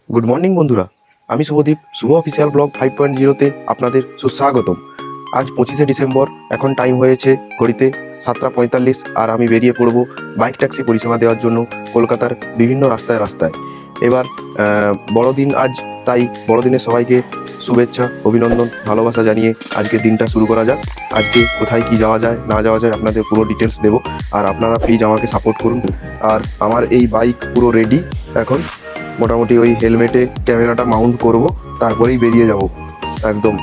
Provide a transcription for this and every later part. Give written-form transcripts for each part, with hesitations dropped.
Good morning বন্ধুরা, আমি শুভদীপ। শুভ official blog 5.0-তে আপনাদের সুস্বাগতম। আজ 25শে ডিসেম্বর। এখন টাইম হয়েছে ঘড়িতে 7:45 আর আমি বেরিয়ে পড়ব বাইক ট্যাক্সি পরিষেবা দেওয়ার জন্য কলকাতার বিভিন্ন রাস্তায় রাস্তায়। এবার বড়দিন আজ, তাই বড়দিনের সবাইকে শুভেচ্ছা, অভিনন্দন, ভালোবাসা জানিয়ে আজকে দিনটা শুরু করা যাক। আজকে কোথায় কি যাওয়া যায় না যাওয়া যায় আপনাদের পুরো ডিটেলস দেবো, আর আপনারা প্লিজ আমাকে সাপোর্ট করুন। আর আমার এই বাইক পুরো রেডি, এখন মোটামুটি ওই হেলমেটে ক্যামেরাটা মাউন্ট করব, তারপরেই বেরিয়ে যাব। একদম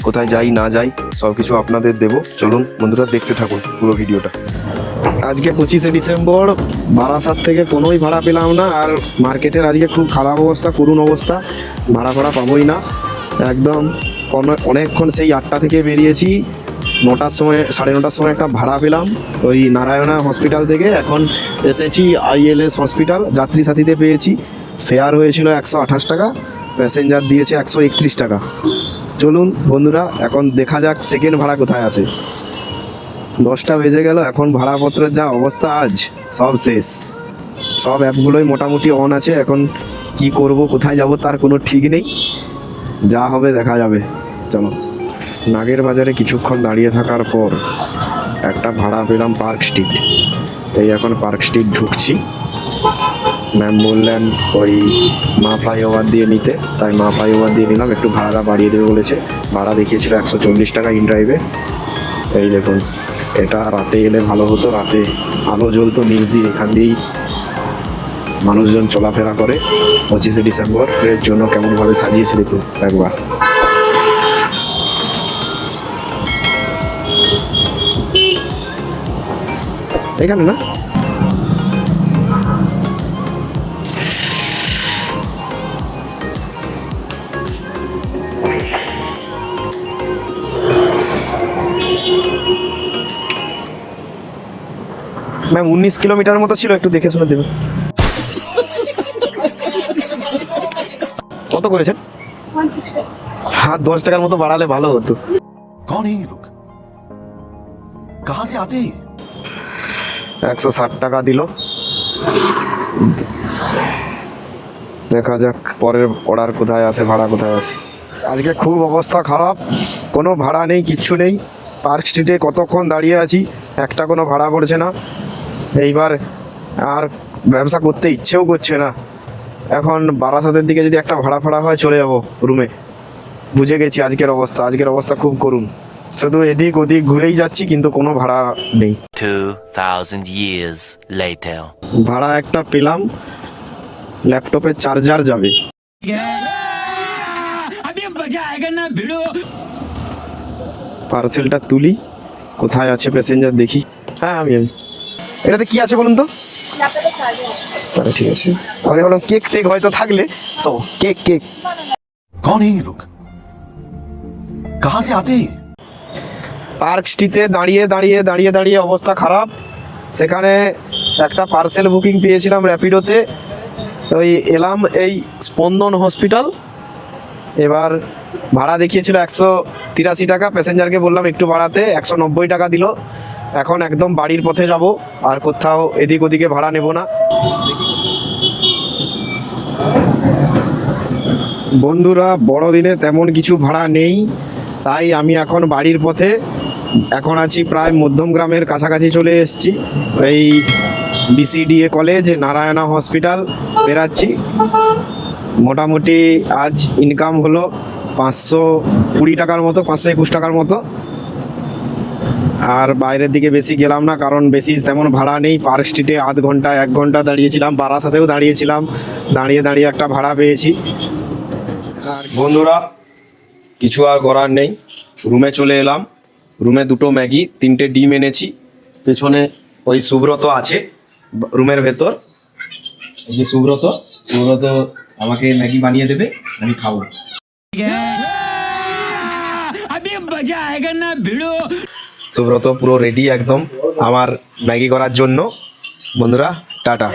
কোথায় যাই না যাই সব কিছু আপনাদের দেবো। চলুন বন্ধুরা, দেখতে থাকুন পুরো ভিডিওটা। আজকে 25শে ডিসেম্বর, বারাসাত থেকে কোনোই ভাড়া পেলাম না, আর মার্কেটের আজকে খুব খারাপ অবস্থা, করুণ অবস্থা, ভাড়া পাবোই না একদম। অনেকক্ষণ সেই 8টা থেকে বেরিয়েছি, 9টার সময়, 9:30টার সময় একটা ভাড়া পেলাম ওই নারায়ণা হসপিটাল থেকে। এখন এসেছি ILS হসপিটাল, যাত্রী সাথীতে পেয়েছি। ফেয়ার হয়েছিল 128 টাকা, প্যাসেঞ্জার দিয়েছে 131 টাকা। চলুন বন্ধুরা, এখন দেখা যাক সেকেন্ড ভাড়া কোথায় আসে। 10টা বেজে গেল, এখন ভাড়াপত্রের যা অবস্থা আজ, সব শেষ। সব অ্যাপগুলোই মোটামুটি অন আছে। এখন কি করব, কোথায় যাব তার কোনো ঠিক নেই, যা হবে দেখা যাবে। চলো। নাগের বাজারে কিছুক্ষণ দাঁড়িয়ে থাকার পর একটা ভাড়া পেলাম পার্ক স্ট্রিট। এই এখন পার্ক স্ট্রিট ঢুকছি। ম্যাম বললেন ওই মা ফ্লাইওভার দিয়ে নিতে, তাই মা ফ্লাইওভার দিয়ে নিলাম। একটু ভাড়াটা বাড়িয়ে দেবে বলেছে। ভাড়া দেখিয়েছিল 140 টাকা ইন ড্রাইভে। এই দেখুন, এটা রাতে এলে ভালো হতো, রাতে আলো জ্বলতো নিচ দিয়ে, এখান দিয়েই মানুষজন চলাফেরা করে। 25শে ডিসেম্বর এর জন্য কেমনভাবে সাজিয়েছে দেখুন একবার। এখানে না, ম্যাম 19 কিলোমিটার মতো ছিল, একটু দেখে শুনে দেবেন। কত করেছেন? হ্যাঁ, 10 টাকার মতো বাড়ালে ভালো হতো। कौन है ये लोग? कहां से आते हैं? 160 টাকা দিল। দেখা যাক পরের অর্ডার কোথায় আসে, ভাড়া কোথায় আসে। আজকে খুব অবস্থা খারাপ, কোনো ভাড়া নেই, কিচ্ছু নেই। পার্ক স্ট্রিটে কতক্ষণ দাঁড়িয়ে আছি, একটা কোনো ভাড়া পড়ছে না। এইবার আর ব্যবসা করতে ইচ্ছেও করছে না। এখন বারাসাতের দিকে যদি একটা ভাড়া হয় চলে যাব রুমে। বুঝে গেছি আজকের অবস্থা খুব করুণ। শুধু এদিক ওদিক ঘুরেই যাচ্ছি, কিন্তু কোনো ভাড়া নেই। 2000 years later. ভাড়া একটা পেলাম, ল্যাপটপের চার্জার যাবে। পার্সেলটা তুলি, কোথায় আছে প্যাসেঞ্জার দেখি। হ্যাঁ, আমি এটাতে কি আছে বলুন তো? আরে ঠিক আছে, আমি বললাম কেক টেক হয়তো থাকলে। কেক। कौन है ये लोग? कहां से आते हैं? পার্ক স্ট্রিটে দাঁড়িয়ে অবস্থা খারাপ। সেখানে একটা পার্সেল বুকিং পেয়েছিলাম র্যাপিডোতে, ওই এলাম এই স্পন্দন হসপিটাল। এবার ভাড়া দেখিয়েছিল 183 টাকা, প্যাসেঞ্জারকে বললাম একটু বাড়াতে, 190 টাকা দিল। এখন একদম বাড়ির পথে যাব, আর কোথাও এদিক ওদিকে ভাড়া নেব না। বন্ধুরা, বড়দিনে তেমন কিছু ভাড়া নেই, তাই আমি এখন বাড়ির পথে। এখন আছি প্রায় মধ্যমগ্রামের কাছাকাছি চলে এসেছি। এই BCDA কলেজ, নারায়ণা হসপিটাল বেরাচ্ছি। মোটামুটি আজ ইনকাম হলো 520 টাকার মতো, 521 টাকার মতো। আর বাইরের দিকে বেশি গেলাম না, কারণ বেশি তেমন ভাড়া নেই। পার্ক স্ট্রিটে আধ ঘন্টা 1 ঘন্টা দাঁড়িয়েছিলাম, বারাসাতেও দাঁড়িয়েছিলাম, দাঁড়িয়ে একটা ভাড়া পেয়েছি। আর বন্ধুরা, কিছু আর করার নেই, রুমে চলে এলাম। রুমে 2টো ম্যাগি, 3টে ডিম এনেছি। পেছনে ওই সুব্রত আছে রুমের ভেতর। এই যে সুব্রত আমাকে ম্যাগি বানিয়ে দেবে, আমি খাবো। সুব্রত পুরো রেডি একদম আমার ম্যাগি করার জন্য। বন্ধুরা টাটা।